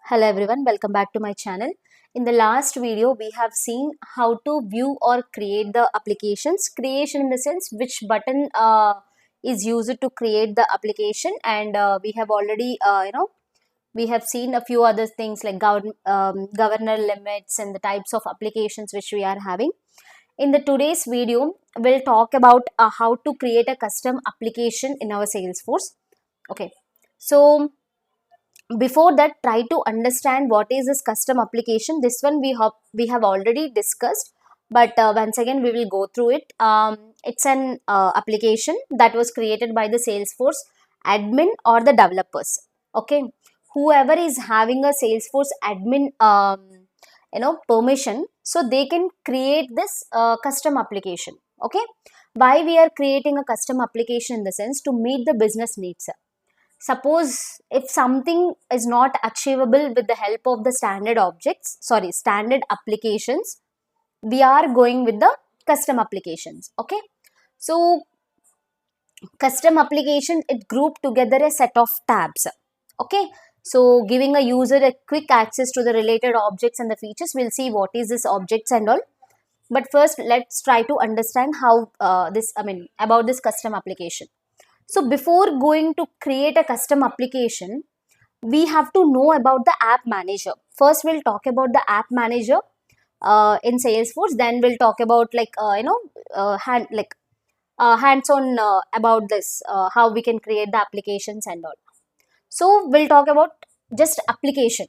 Hello everyone, welcome back to my channel. In the last video, we have seen how to view or create the applications. Creation in the sense which button is used to create the application, and we have already, we have seen a few other things like governor limits and the types of applications which we are having. In the today's video, we'll talk about how to create a custom application in our Salesforce. Okay, so before that, try to understand what is this custom application. This one we have already discussed, but once again we will go through it. It's an application that was created by the Salesforce admin or the developers. Okay, whoever is having a Salesforce admin permission, so they can create this custom application. Okay, why we are creating a custom application? In the sense to meet the business needs. Suppose if something is not achievable with the help of the standard applications, we are going with the custom applications. Okay, so custom application, it group together a set of tabs. Okay, so giving a user a quick access to the related objects and the features. We'll see what is this objects and all, but first let's try to understand how about this custom application. So before going to create a custom application, we have to know about the app manager. First, we'll talk about the app manager in Salesforce. Then we'll talk about hands-on about this, how we can create the applications and all. So we'll talk about just application.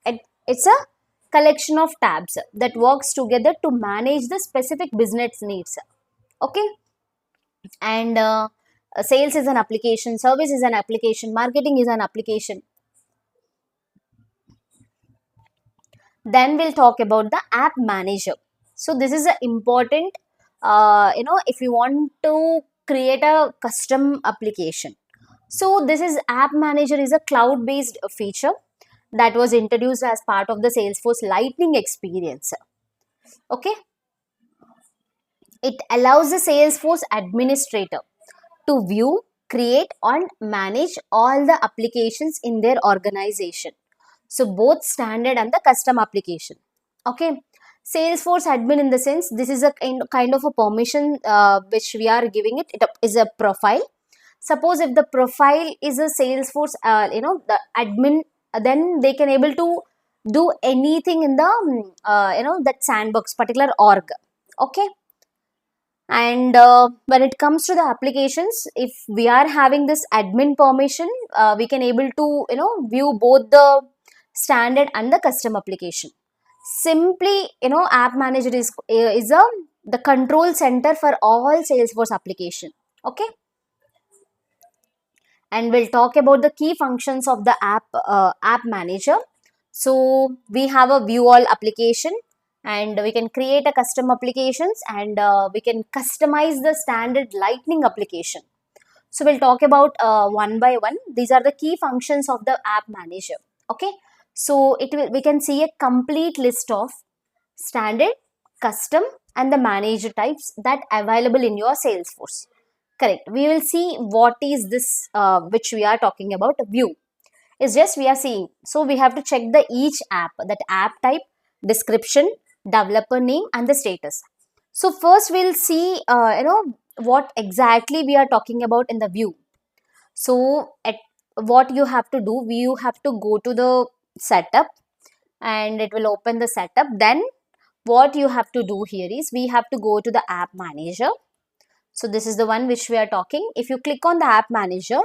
It's a collection of tabs that works together to manage the specific business needs. Okay, and sales is an application, service is an application, marketing is an application. Then we'll talk about the app manager. So this is an important, if you want to create a custom application. So this is app manager is a cloud-based feature that was introduced as part of the Salesforce Lightning experience. Okay, it allows the Salesforce administrator to view, create and manage all the applications in their organization. So both standard and the custom application. Okay, Salesforce admin, in the sense this is a kind of a permission which we are giving it. It is a profile. Suppose if the profile is a Salesforce, the admin, then they can able to do anything in the that sandbox particular org. Okay, and when it comes to the applications, if we are having this admin permission, we can able to view both the standard and the custom application. Simply, app manager is the control center for all Salesforce application. Okay, and we'll talk about the key functions of the app manager. So we have a view all application, and we can create a custom applications, and we can customize the standard Lightning application. So we'll talk about one by one. These are the key functions of the app manager. Okay, so we can see a complete list of standard, custom and the manager types that available in your Salesforce. Correct. We will see what is this which we are talking about. View is just we are seeing. So we have to check the each app, that app type, description, developer name and the status. So first we'll see what exactly we are talking about in the view. So what you have to do, you have to go to the setup and it will open the setup. Then what you have to do here is we have to go to the app manager. So this is the one which we are talking. If you click on the app manager,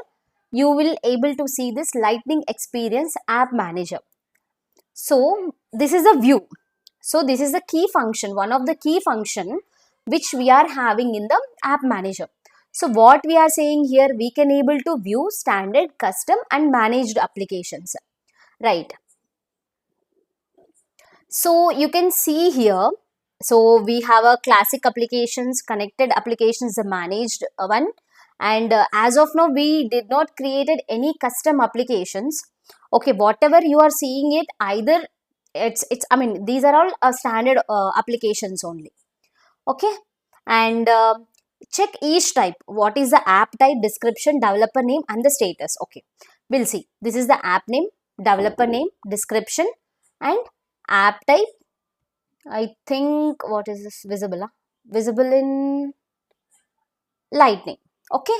you will able to see this Lightning experience app manager. So this is a view. So this is the key function, one of the key function which we are having in the app manager. So what we are saying here, we can able to view standard, custom and managed applications, right? So you can see here, so we have a classic applications, connected applications, the managed one, and as of now we did not created any custom applications. Okay, whatever you are seeing it, either these are all standard applications only. Okay, and check each type. What is the app type, description, developer name and the status. Okay, we'll see. This is the app name, developer name, description, and app type. I think, what is this? Visible, visible in Lightning. Okay.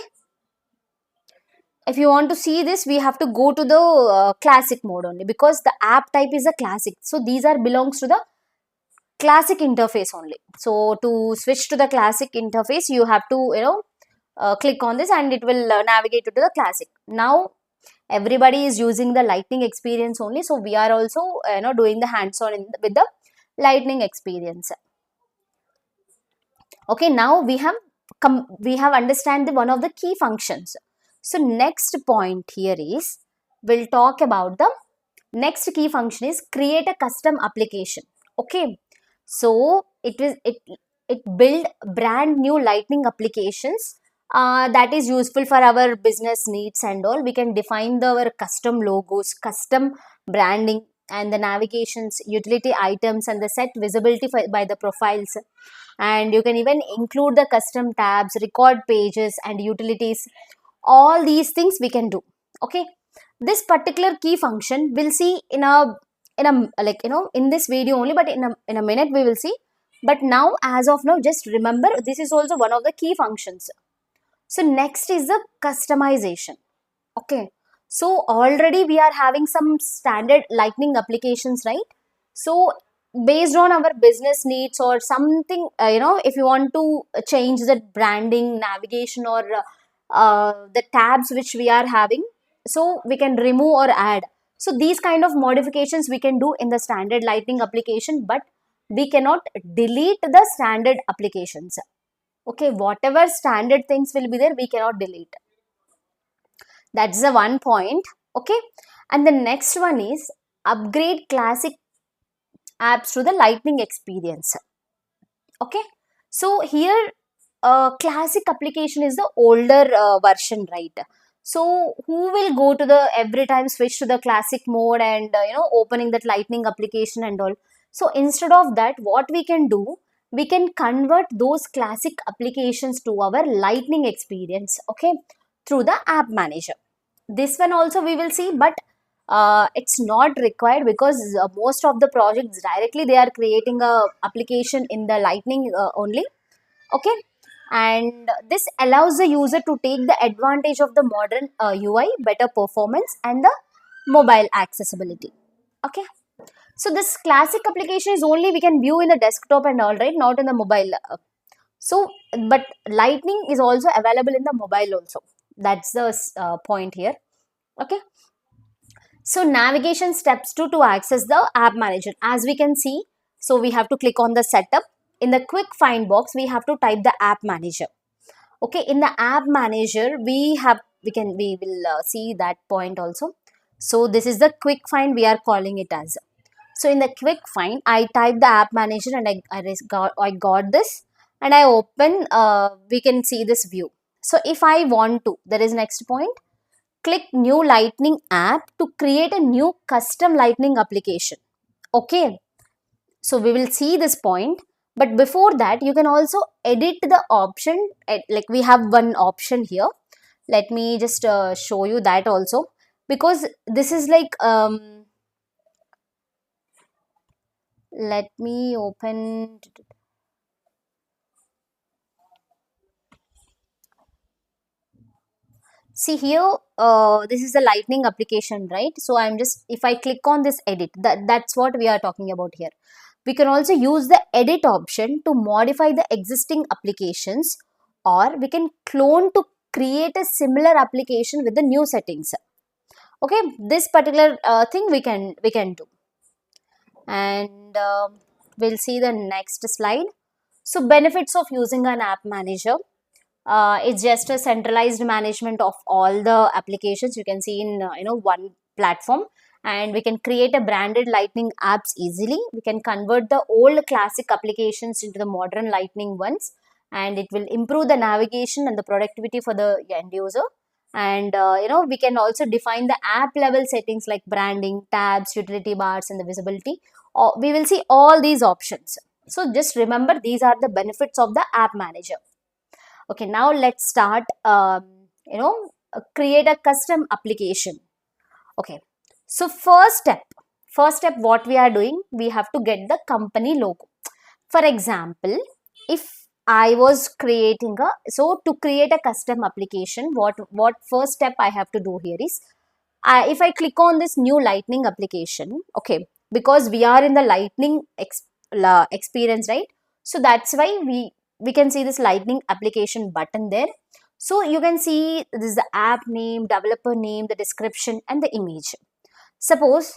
If you want to see this, we have to go to the classic mode only, because the app type is a classic. So these are belongs to the classic interface only. So to switch to the classic interface, you have to, click on this and it will navigate to the classic. Now everybody is using the Lightning experience only. So we are also, doing the hands-on with the Lightning experience. Okay, now we have understand one of the key functions. So next point here is, we'll talk about the next key function is create a custom application. Okay, so it build brand new Lightning applications that is useful for our business needs and all. We can define our custom logos, custom branding, and the navigations, utility items, and the set visibility by the profiles. And you can even include the custom tabs, record pages, and utilities. All these things we can do. Okay, this particular key function we'll see in a like, in this video only, but in a minute we will see. But now, as of now, just remember, this is also one of the key functions. So next is the customization. Okay, so already we are having some standard Lightning applications, right? So based on our business needs or something, if you want to change the branding, navigation, or the tabs which we are having, so we can remove or add. So these kind of modifications we can do in the standard Lightning application, but we cannot delete the standard applications. Okay, whatever standard things will be there, we cannot delete. That's the one point. Okay, and the next one is upgrade classic apps to the Lightning experience. Okay, so here classic application is the older version, right? So who will go to the every time switch to the classic mode and opening that Lightning application and all? So instead of that, what we can do, we can convert those classic applications to our Lightning experience, okay, through the app manager. This one also we will see, but it's not required, because most of the projects directly they are creating a application in the Lightning only. Okay, and this allows the user to take the advantage of the modern UI, better performance, and the mobile accessibility. Okay, so this classic application is only we can view in the desktop and all, right, not in the mobile. So but Lightning is also available in the mobile also. That's the point here. Okay, so navigation steps to access the app manager, as we can see. So we have to click on the setup. In the quick find box, we have to type the app manager. Okay, in the app manager, we will see that point also. So this is the quick find we are calling it as. So in the quick find, I type the app manager and I got this, and I open, we can see this view. So if I want to, there is next point, click new Lightning app to create a new custom Lightning application. Okay, so we will see this point. But before that, you can also edit the option. Like we have one option here. Let me just show you that also, because this is like, let me open. See here, this is the Lightning application, right? So I'm just, if I click on this edit, that's what we are talking about here. We can also use the edit option to modify the existing applications, or we can clone to create a similar application with the new settings. Okay, this particular thing we can do. And we'll see the next slide. So benefits of using an app manager. It's just a centralized management of all the applications you can see in one platform, and we can create a branded Lightning apps easily. We can convert the old classic applications into the modern Lightning ones, and it will improve the navigation and the productivity for the end user. And we can also define the app level settings like branding, tabs, utility bars, and the visibility. We will see all these options. So just remember, these are the benefits of the app manager. Okay, now let's start, create a custom application. Okay, So first step what we are doing, we have to get the company logo. For example, if I was creating a, so to create a custom application, what first step I have to do here is, if I click on this new lightning application, okay, because we are in the lightning experience, right? So that's why we can see this lightning application button there. So you can see this is the app name, developer name, the description, and the image. Suppose,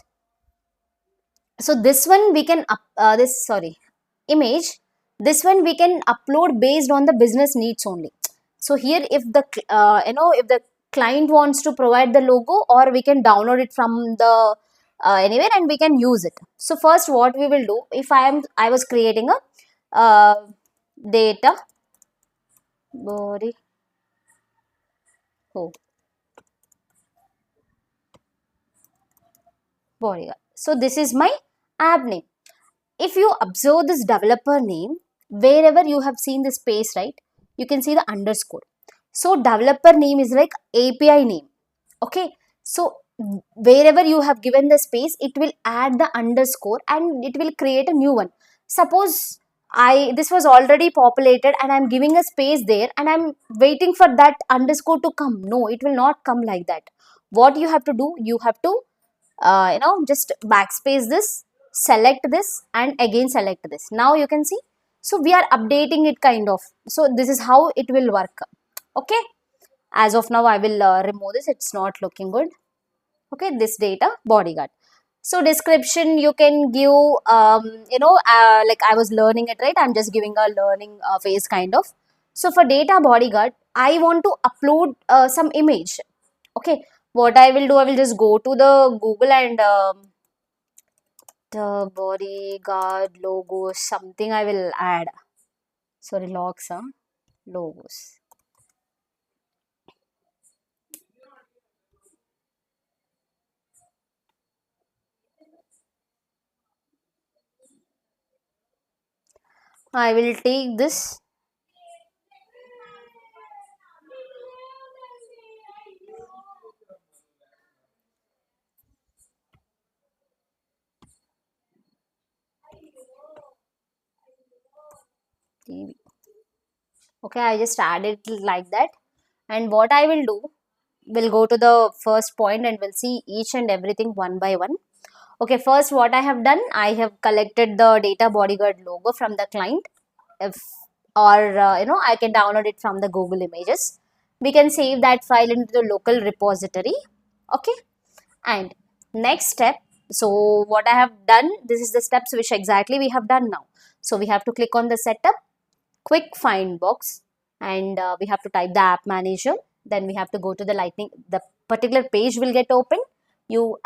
so this one we can this, sorry, image, this one we can upload based on the business needs only. So here if the if the client wants to provide the logo, or we can download it from the anywhere and we can use it. So first what we will do, if I was creating a data body, oh, body. So this is my app name. If you observe this developer name, wherever you have seen the space, right, you can see the underscore. So developer name is like API name. Okay. So wherever you have given the space, it will add the underscore and it will create a new one. Suppose this was already populated and I'm giving a space there and I'm waiting for that underscore to come. No, it will not come like that. What you have to do, you have to just backspace this, select this, and again select this. Now you can see, so we are updating it kind of. So this is how it will work. Okay, as of now I will remove this, it's not looking good. Okay, this data bodyguard. So description you can give, like I was learning it, right, I'm just giving a learning phase kind of. So for data bodyguard, I want to upload some image. Okay, what I will do, I will just go to the Google and the bodyguard logo, something I will add. Sorry, logs, logos. I will take this. TV. Okay, I just added it like that. And what I will do, we'll go to the first point and we'll see each and everything one by one. Okay, first what I have done, I have collected the data bodyguard logo from the client. If, or I can download it from the Google Images. We can save that file into the local repository. Okay, and next step, so what I have done, this is the steps which exactly we have done now. So we have to click on the setup, quick find box, and we have to type the app manager. Then we have to go to the lightning, the particular page will get open. You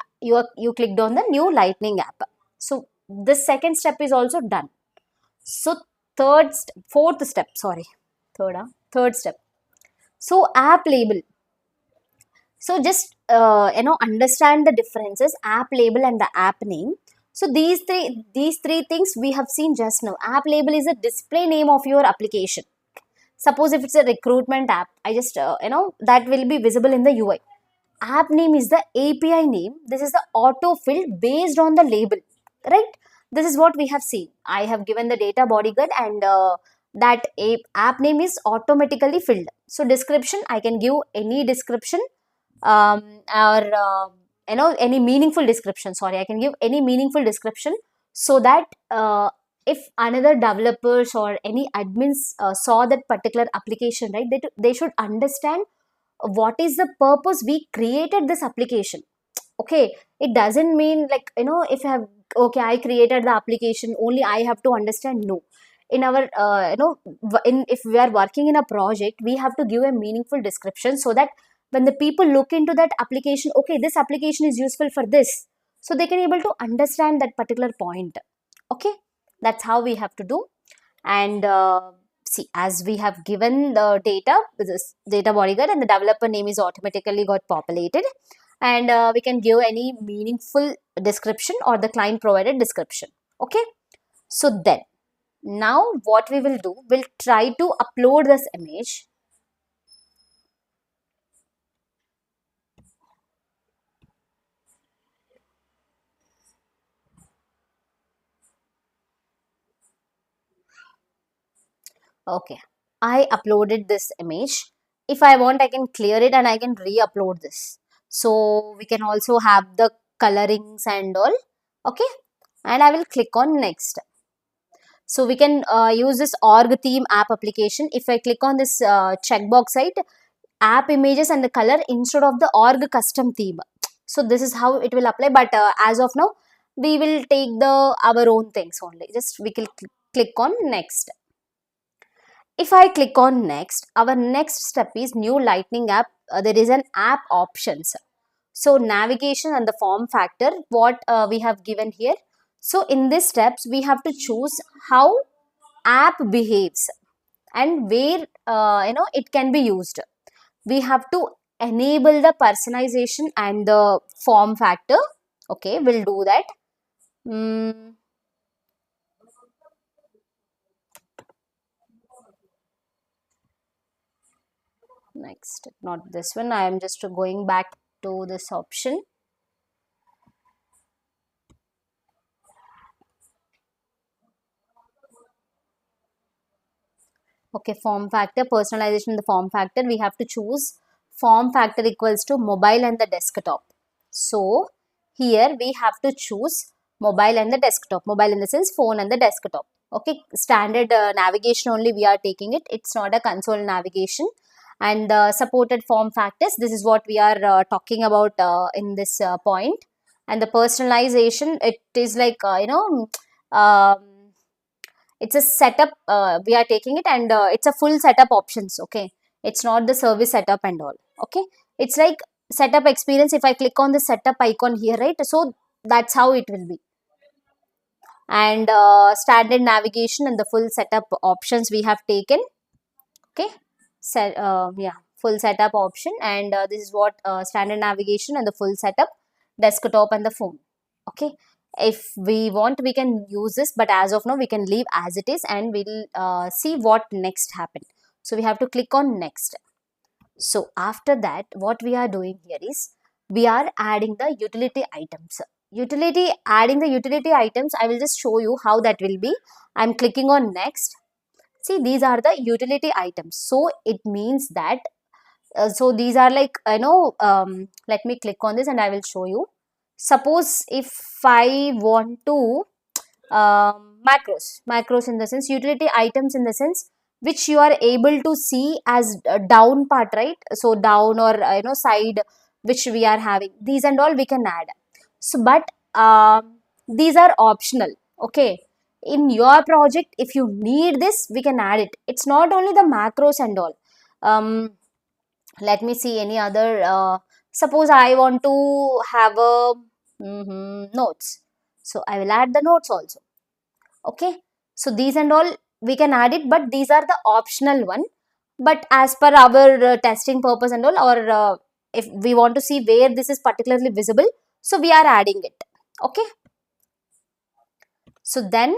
clicked on the new lightning app. So this second step is also done. So fourth step, sorry, third step. So app label. So just understand the differences, app label and the app name. So these three things we have seen just now. App label is a display name of your application. Suppose if it's a recruitment app, I just that will be visible in the UI. App name is the API name. This is the autofill based on the label, right? This is what we have seen. I have given the data bodyguard and that app name is automatically filled. So description, I can give any description, or any meaningful description. Sorry, I can give any meaningful description, so that if another developers or any admins saw that particular application, right, they should understand what is the purpose we created this application. Okay, it doesn't mean like, if I have, okay, I created the application, only I have to understand. No, in our if we are working in a project, we have to give a meaningful description, so that when the people look into that application, okay, this application is useful for this, so they can able to understand that particular point. Okay, that's how we have to do. And see, as we have given the data, this data bodyguard and the developer name is automatically got populated, and we can give any meaningful description or the client provided description. Okay, so then now what we will do, we'll try to upload this image. Okay, I uploaded this image. If I want, I can clear it and I can re-upload this. So we can also have the colorings and all. Okay, and I will click on next. So we can use this org theme app application. If I click on this checkbox site, app images and the color instead of the org custom theme. So this is how it will apply. But as of now, we will take the our own things only. Just we can click on next. If I click on next, our next step is new Lightning app. There is an app options. So navigation and the form factor, what we have given here. So in these steps, we have to choose how app behaves and where it can be used. We have to enable the personalization and the form factor. Okay, we'll do that. Mm, next, not this one. I am just going back to this option. Okay, form factor, personalization in the form factor. We have to choose form factor equals to mobile and the desktop. So here we have to choose mobile and the desktop. Mobile in the sense phone and the desktop. Okay, standard navigation only we are taking it. It's not a console navigation. And supported form factors. This is what we are talking about in this point. And the personalization, it is like it's a setup, we are taking it, and it's a full setup options. Okay, it's not the service setup and all. Okay, it's like setup experience. If I click on the setup icon here, right, so that's how it will be. And standard navigation and the full setup options we have taken. Okay, yeah, full setup option. And this is what standard navigation and the full setup, desktop and the phone. Okay, if we want, we can use this, but as of now we can leave as it is, and we'll see what next happened. So we have to click on next. So after that, what we are doing here is we are adding the utility items. Adding the utility items, I will just show you how that will be. I'm clicking on next. See, these are the utility items. So it means that so these are like, let me click on this and I will show you. Suppose if I want to macros in the sense, utility items in the sense which you are able to see as a down part, right? So down or side, which we are having, these and all we can add. So but these are optional. Okay, in your project, if you need this, we can add it. It's not only the macros and all. Let me see any other. Suppose I want to have a notes, so I will add the notes also. Okay, so these and all we can add it, but these are the optional one. But as per our testing purpose and all, or if we want to see where this is particularly visible, so we are adding it. Okay, so then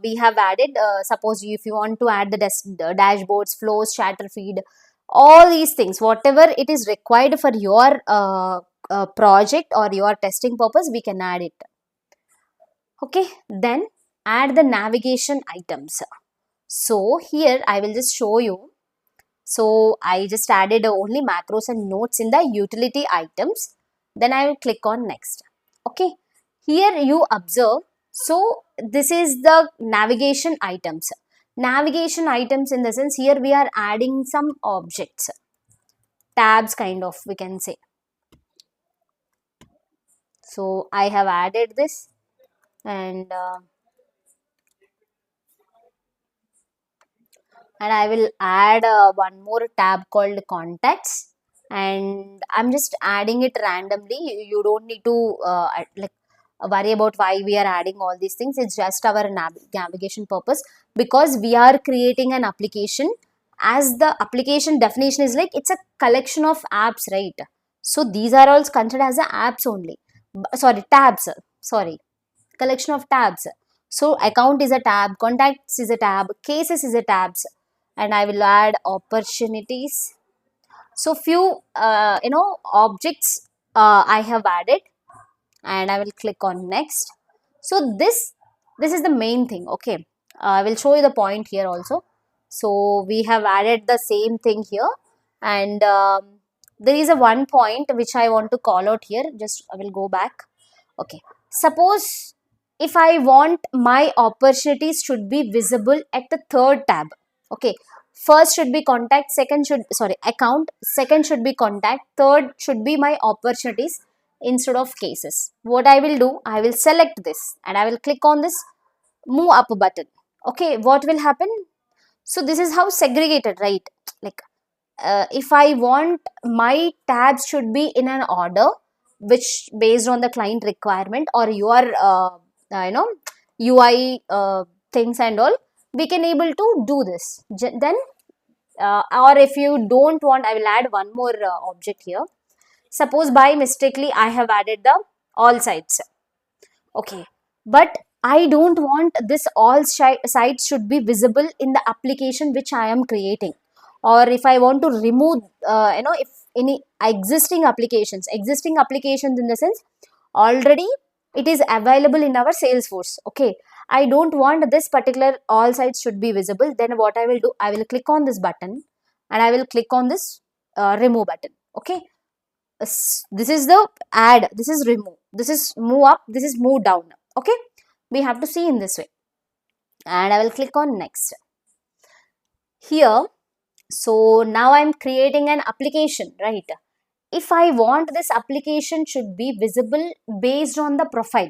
we have added, suppose if you want to add the dashboards, flows, chatter feed, all these things, whatever it is required for your project or your testing purpose, we can add it. Okay, then add the navigation items. So here I will just show you. So I just added only macros and notes in the utility items. Then I will click on next. Okay, here you observe. So this is the navigation items. Navigation items in the sense, here we are adding some objects, tabs kind of, we can say. So I have added this, and I will add one more tab called contacts, and I'm just adding it randomly. You don't need to like worry about why we are adding all these things. It's just our navigation purpose, because we are creating an application. As the application definition is like, it's a collection of apps, right? So these are all considered as the apps only. Sorry, tabs. Sorry, collection of tabs. So account is a tab, contacts is a tab, cases is a tabs, and I will add opportunities. So few objects I have added, and I will click on next. So this is the main thing. Okay, I will show you the point here also. So we have added the same thing here, and there is a one point which I want to call out here. Just I will go back. Okay, suppose if I want my opportunities should be visible at the third tab. Okay, first should be contact, second should, sorry, account, second should be contact, third should be my opportunities instead of cases. What I will do, I will select this and I will click on this move up button. Okay, what will happen? So this is how segregated, right? Like if I want my tabs should be in an order which based on the client requirement or your UI things and all, we can able to do this. Then or if you don't want, I will add one more object here. Suppose by mistakenly I have added the all sites. Okay, but I don't want this all sites should be visible in the application which I am creating. Or if I want to remove, if any existing applications in the sense already it is available in our Salesforce. Okay, I don't want this particular all sites should be visible. Then what I will do, I will click on this button and I will click on this remove button. Okay, this is the add, this is remove, this is move up, this is move down. Okay, we have to see in this way, and I will click on next here. So now I'm creating an application, right? If I want this application should be visible based on the profile.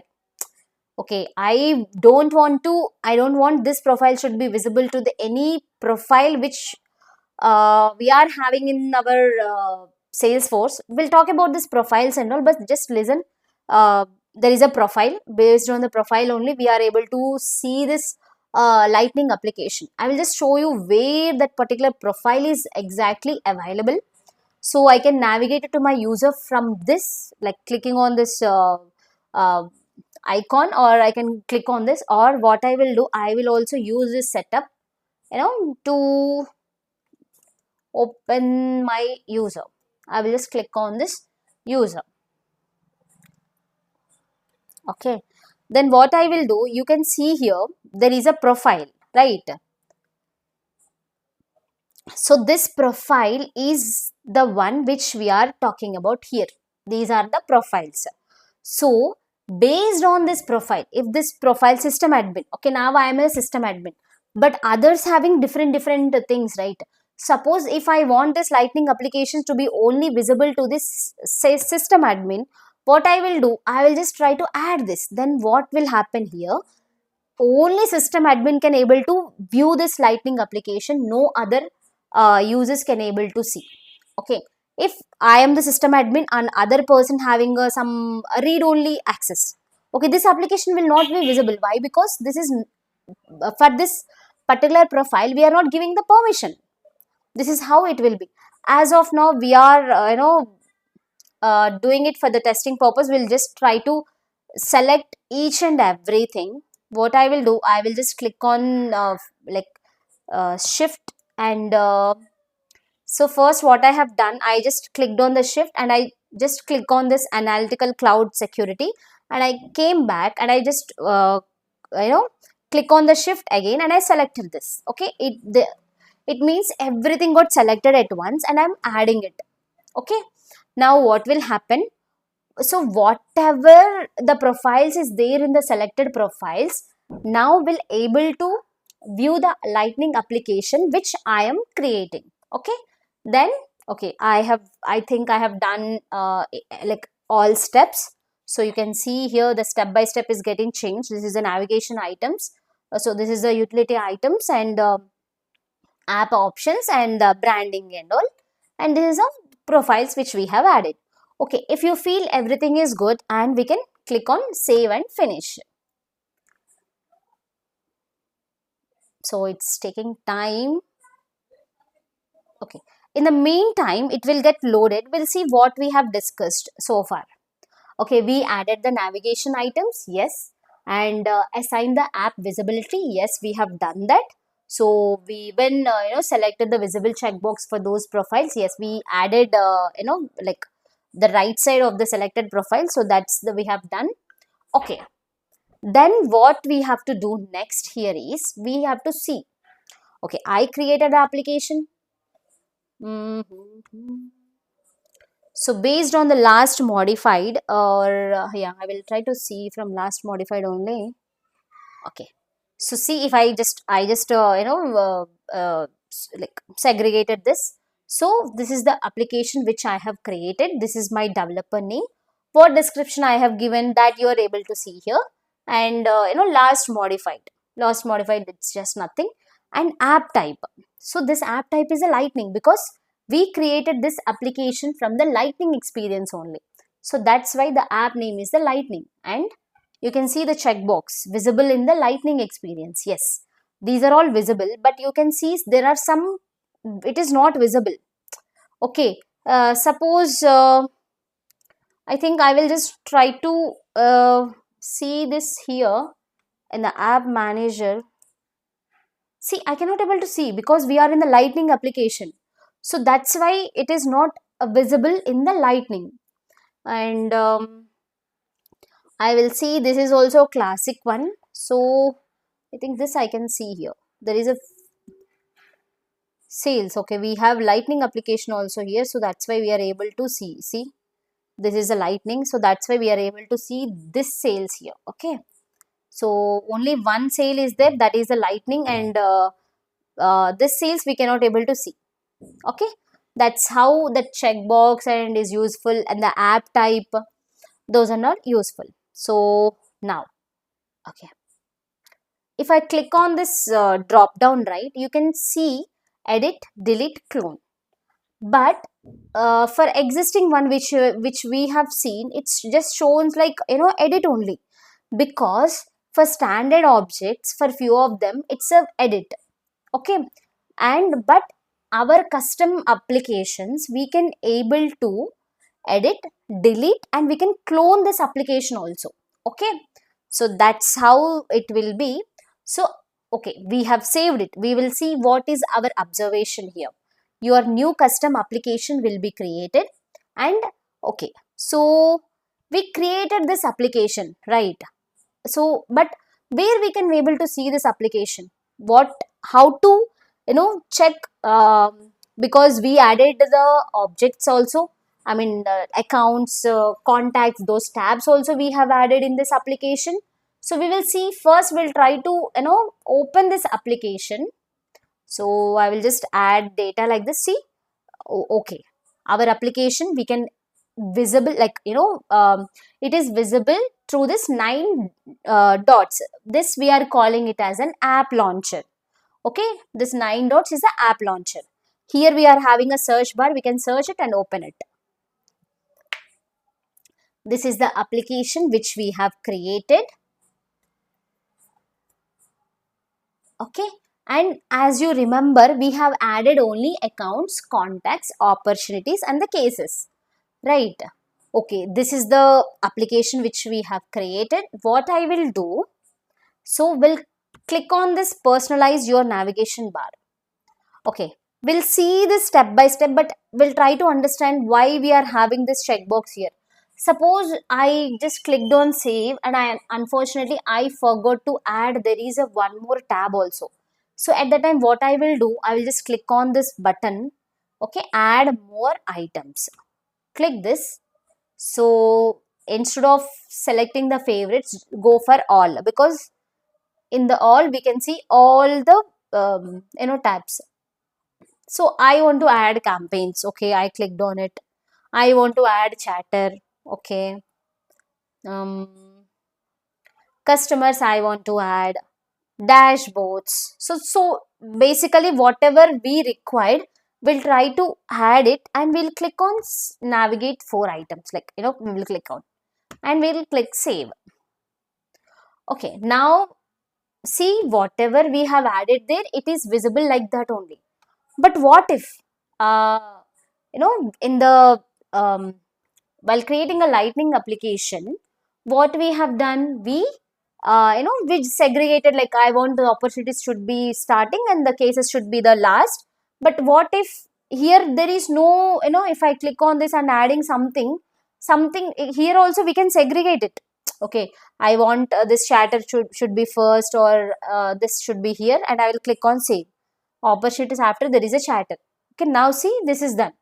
Okay, I don't want this profile should be visible to the any profile which we are having in our Salesforce. We'll talk about this profiles and all, but just listen. There is a profile. Based on the profile only, we are able to see this Lightning application. I will just show you where that particular profile is exactly available. So I can navigate it to my user from this, like clicking on this uh, icon, or I can click on this, or what I will do, I will also use this setup, to open my user. I will just click on this user. Okay, then what I will do, you can see here there is a profile, right? So this profile is the one which we are talking about here. These are the profiles. So based on this profile, if this profile system admin, okay, now I am a system admin, but others having different things, right? Suppose if I want this Lightning applications to be only visible to this say system admin, what I will do, I will just try to add this. Then what will happen here? Only system admin can able to view this Lightning application. No other users can able to see. Okay, if I am the system admin and other person having some read only access, okay, this application will not be visible. Why? Because this is for this particular profile we are not giving the permission. This is how it will be. As of now we are doing it for the testing purpose. We'll just try to select each and everything. What I will do, I will just click on shift and so first what I have done, I just clicked on the shift and I just click on this analytical cloud security, and I came back and I just click on the shift again and I selected this. Okay, it means everything got selected at once and I'm adding it. Okay, now what will happen? So whatever the profiles is there in the selected profiles, now will able to view the Lightning application which I am creating. Okay, then okay, I think I have done like all steps. So you can see here the step by step is getting changed. This is the navigation items. So this is the utility items and app options and the branding and all, and this is the profiles which we have added. Okay, if you feel everything is good, and we can click on save and finish. So it's taking time. Okay, in the meantime it will get loaded. We'll see what we have discussed so far. Okay, we added the navigation items, yes, and assign the app visibility, yes, we have done that. So we even selected the visible checkbox for those profiles. Yes, we added like the right side of the selected profile. So that's the we have done. Okay, then what we have to do next here is we have to see, Okay, I created the application. Mhm. So based on the last modified, or yeah, I will try to see from last modified only. Okay, so see if I just like segregated this. So this is the application which I have created. This is my developer name. What description I have given, that you are able to see here. And last modified, it's just nothing. And app type, so this app type is a lightning, because we created this application from the lightning experience only. So that's why the app name is the lightning. And you can see the checkbox visible in the lightning experience. Yes, these are all visible, but you can see there are some, it is not visible. Okay, suppose I think I will just try to see this here in the app manager. See, I cannot able to see because we are in the lightning application. So that's why it is not visible in the lightning. And I will see this is also a classic one. So I think this I can see here. There is a sales. Okay, we have lightning application also here. So that's why we are able to see. See, this is a lightning. So that's why we are able to see this sales here. Okay. So only one sale is there, that is the lightning, and this sales we cannot able to see. Okay. That's how the checkbox and is useful, and the app type, those are not useful. So now, okay, if I click on this drop down, right, you can see edit, delete, clone. But for existing one which we have seen, it's just shows like edit only, because for standard objects, for few of them it's a edit. Okay, and but our custom applications, we can able to edit, delete, and we can clone this application also. Okay, so that's how it will be. So okay, we have saved it. We will see what is our observation here. Your new custom application will be created. And okay, so we created this application, right? So but where we can be able to see this application, what, how to check, because we added the objects also, I mean accounts, contacts, those tabs also we have added in this application. So we will see, first we'll try to open this application. So I will just add data like this. See, okay, our application, we can visible, like it is visible through this 9 dots. This we are calling it as an app launcher. Okay, this 9 dots is the app launcher. Here we are having a search bar, we can search it and open it. This is the application which we have created. Okay, and as you remember, we have added only accounts, contacts, opportunities, and the cases, right? Okay, this is the application which we have created. What I will do, so we'll click on this personalize your navigation bar. Okay, we'll see this step by step, but we'll try to understand why we are having this checkbox here. Suppose I just clicked on save, and unfortunately I forgot to add, there is a one more tab also. So at that time, what I will do, I will just click on this button. Okay, add more items. Click this. So instead of selecting the favorites, go for all, because in the all we can see all the tabs. So I want to add campaigns. Okay, I clicked on it. I want to add chatter. Okay, customers I want to add, dashboards. So basically whatever we required, we'll try to add it, and we'll click on navigate 4 items, like we will click on, and we'll click save. Okay, now see, whatever we have added there, it is visible like that only. But what if in the while creating a lightning application, what we have done, we we segregated, like I want the opportunities should be starting and the cases should be the last. But what if here there is no, if I click on this and adding something here also, we can segregate it. Okay, I want this chatter should be first, or this should be here, and I will click on save. opportunities after there is a chatter. Okay, now see, this is done.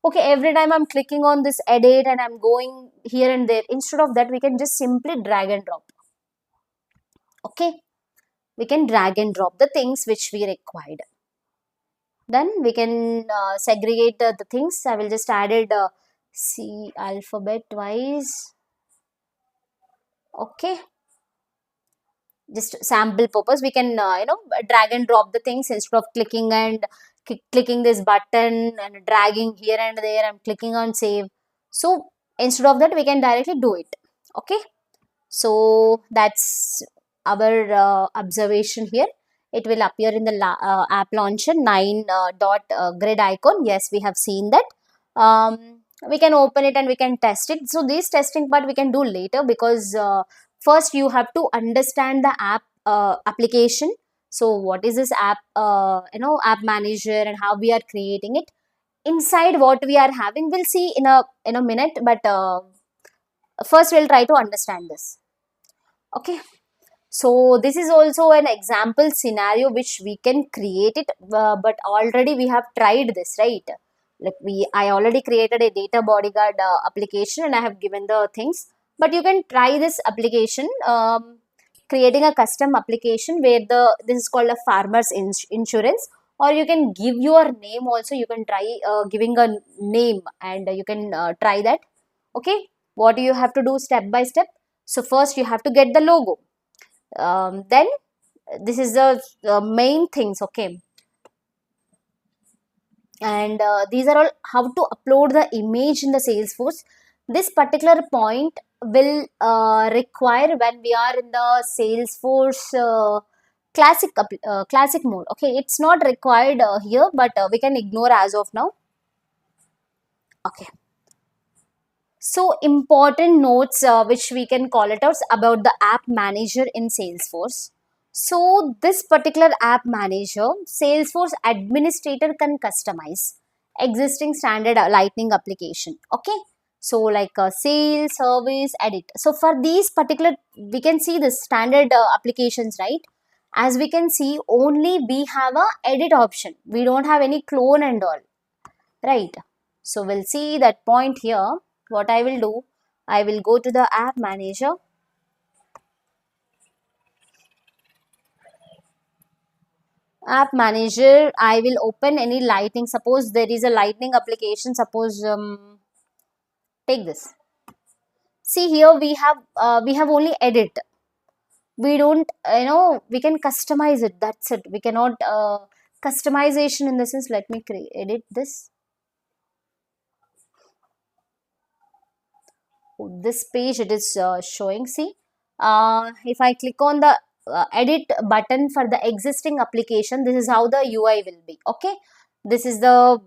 Okay, every time I'm clicking on this edit and I'm going here and there, instead of that we can just simply drag and drop. Okay, we can drag and drop the things which we required. Then we can segregate the things. I will just added C alphabet wise. Okay, just sample purpose, we can drag and drop the things instead of clicking and clicking this button and dragging here and there. I'm clicking on save. So instead of that we can directly do it. Okay, so that's our observation here. It will appear in the app launcher 9 dot grid icon. Yes, we have seen that. We can open it and we can test it. So this testing part we can do later, because first you have to understand the app application. So what is this app app manager and how we are creating it. Inside what we are having we'll see in a minute, but first we'll try to understand this. Okay, so this is also an example scenario which we can create it, but already we have tried this, right? Like I already created a data bodyguard application and I have given the things, but you can try this application, creating a custom application where this is called a farmer's insurance, or you can give your name also. You can try giving a name and you can try that. Okay, what do you have to do step by step? So first you have to get the logo. Then this is the main things. Okay, and these are all how to upload the image in the Salesforce. This particular point will require when we are in the Salesforce classic mode. Okay, it's not required here, but we can ignore as of now. Okay, so important notes which we can call it out about the app manager in Salesforce. So this particular app manager, Salesforce administrator can customize existing standard Lightning application. Okay, so like sales, service, edit. So for these particular, we can see the standard applications, right? As we can see, only we have a edit option. We don't have any clone and all, right? So we'll see that point here. What I will do, I will go to the app manager. App manager, I will open any Lightning. Suppose there is a Lightning application. Suppose take this. See here we have only edit. We don't we can customize it. That's it. We cannot customization in the sense. Let me edit this. This page it is showing. See, if I click on the edit button for the existing application, this is how the UI will be. Okay, this is the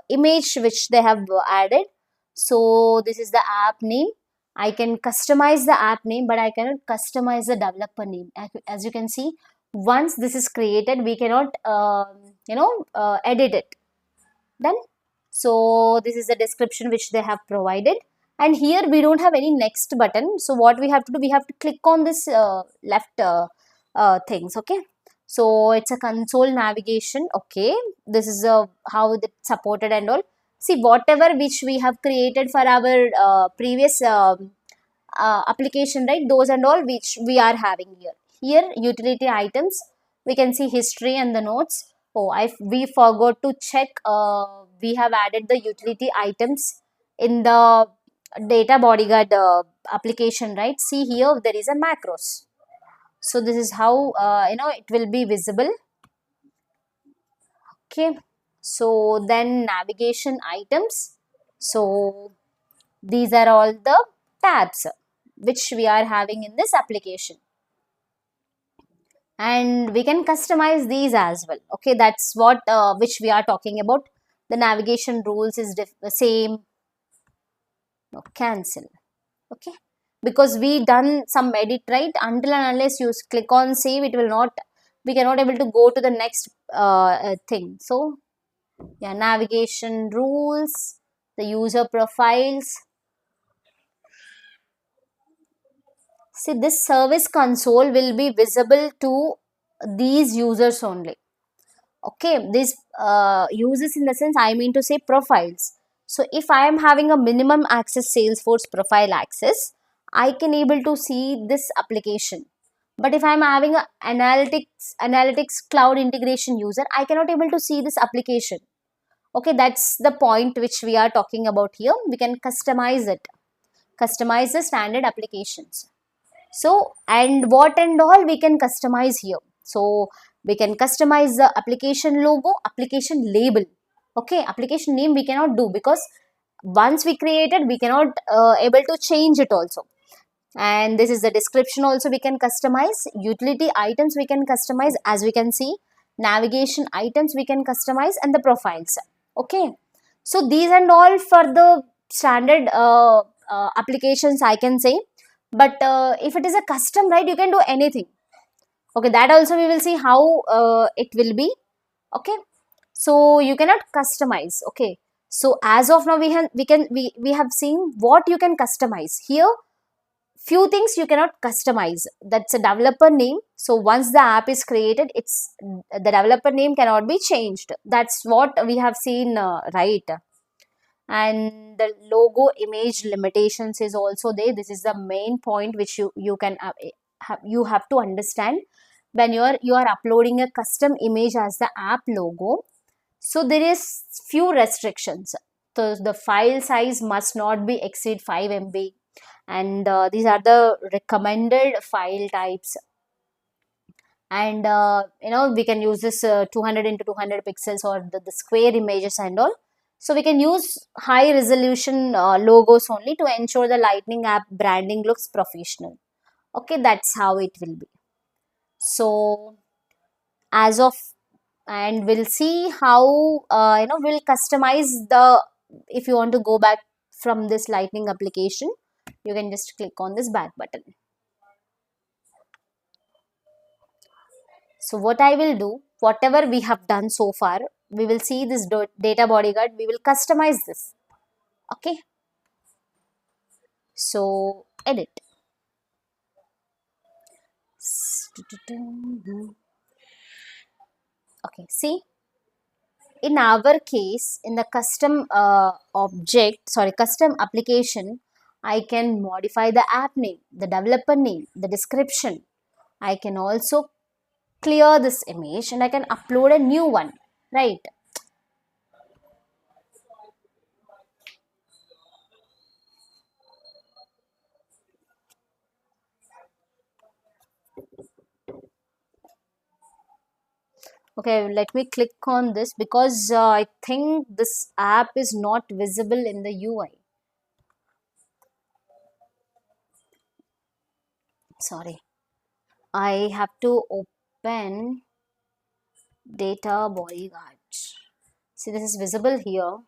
image which they have added. So this is the app name. I can customize the app name, but I cannot customize the developer name. As you can see, once this is created, we cannot edit it. Done. So this is the description which they have provided, and here we don't have any next button. So what we have to do, we have to click on this left things. Okay, so it's a console navigation. Okay, this is how it's supported and all. See, whatever which we have created for our previous application, right? Those and all which we are having here. Here utility items, we can see history and the notes. Oh, we forgot to check. We have added the utility items in the data bodyguard application, right? See here there is a macros. So this is how it will be visible. Okay. So then navigation items. So these are all the tabs which we are having in this application. And we can customize these as well. Okay, that's what which we are talking about. The navigation rules is the same. No, cancel. Okay, because we done some edit, right? Until and unless you click on save, it will not, we cannot able to go to the next thing. So yeah, navigation rules, the user profiles. See, this service console will be visible to these users only. Okay, these users in the sense I mean to say profiles. So if I am having a minimum access Salesforce profile access, I can able to see this application. But if I am having a analytics cloud integration user, I cannot able to see this application. Okay, that's the point which we are talking about here. We can customize it, customize the standard applications. So, and what and all we can customize here. So we can customize the application logo, application label. Okay, application name we cannot do because once we created, we cannot able to change it also. And this is the description also we can customize. Utility items we can customize, as we can see. Navigation items we can customize, and the profiles. Okay, so these and all for the standard applications I can say. But if it is a custom, right, you can do anything. Okay, that also we will see how it will be. Okay, so you cannot customize. Okay, so as of now we have seen what you can customize here. Few things you cannot customize. That's a developer name. So once the app is created, it's the developer name cannot be changed. That's what we have seen, right? And the logo image limitations is also there. This is the main point which you can you have to understand when you are uploading a custom image as the app logo. So there is few restrictions. So the file size must not be exceed 5 MB, and these are the recommended file types. And we can use this 200 into 200 pixels or the square images and all. So we can use high resolution logos only to ensure the Lightning app branding looks professional. Okay, that's how it will be. So as of, and we'll see how we'll customize the, if you want to go back from this Lightning application, you can just click on this back button. So what I will do, whatever we have done so far, we will see this data bodyguard, we will customize this. Okay, so edit. Okay, see, in our case, in the custom custom application, I can modify the app name, the developer name, the description. I can also clear this image and I can upload a new one, right? Okay, let me click on this because I think this app is not visible in the UI. Sorry, I have to open data bodyguard. See, this is visible here.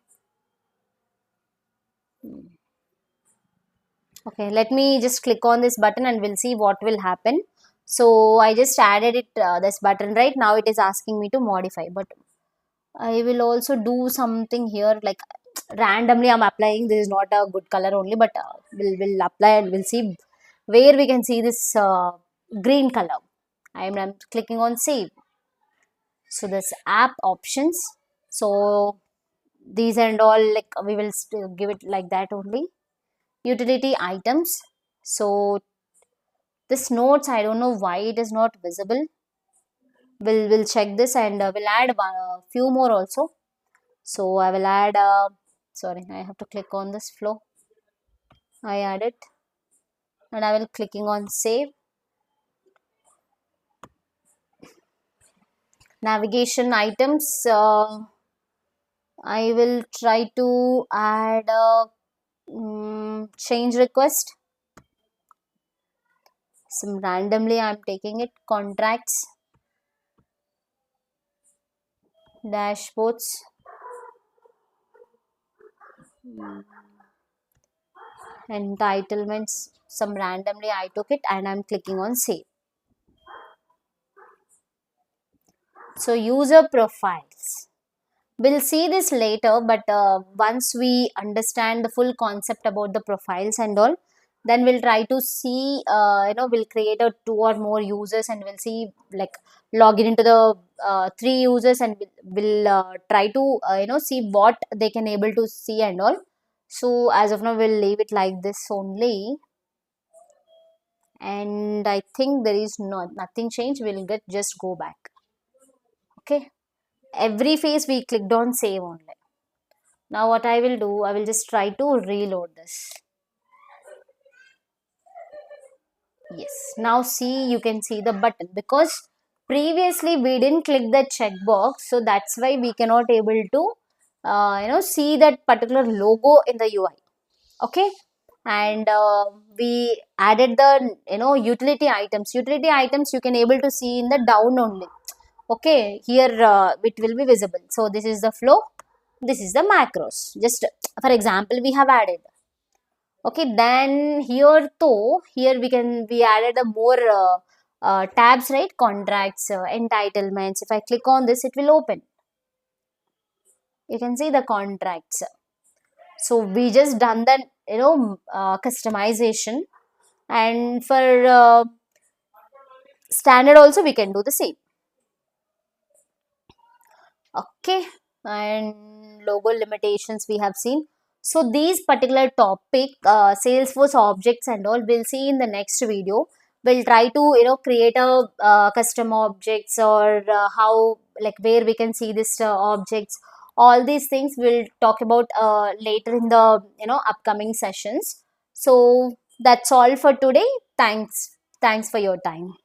Okay, let me just click on this button and we'll see what will happen. So I just added it, this button, right now it is asking me to modify, but I will also do something here, like randomly I'm applying. This is not a good color only, but we'll apply and we'll see where we can see this green color. I'm clicking on save. So this app options. So these and all, like we will still give it like that only. Utility items. So this notes, I don't know why it is not visible. We'll check this and we'll add a few more also. So I will add sorry, I have to click on this flow. I add it and I will clicking on save. Navigation items, I will try to add a change request. Some randomly I'm taking it. Contracts, dashboards, entitlements, some randomly I took it and I'm clicking on save. So user profiles, we'll see this later, but once we understand the full concept about the profiles and all, Then we'll try to see, we'll create a 2 or more users, and we'll see, like, log in into the 3 users, and we'll try to see what they can able to see and all. So as of now, we'll leave it like this only, and I think there is nothing changed. We'll get just go back. Okay, every phase we clicked on save only. Now what I will do, I will just try to reload this. Yes, now see, you can see the button, because previously we didn't click the checkbox, so that's why we cannot able to see that particular logo in the UI. Okay, and we added the utility items. Utility items you can able to see in the down only. Okay, here it will be visible. So this is the flow, this is the macros. Just for example, we have added. Okay, then here though, here we added a more tabs, right? Contracts, entitlements. If I click on this, it will open. You can see the contracts. So we just done that customization, and for standard also we can do the same. Okay, and logo limitations we have seen. So these particular topic, Salesforce objects and all, we'll see in the next video. We'll try to create a custom objects, or how, like, where we can see this objects. All these things we'll talk about later in the upcoming sessions. So that's all for today. Thanks for your time.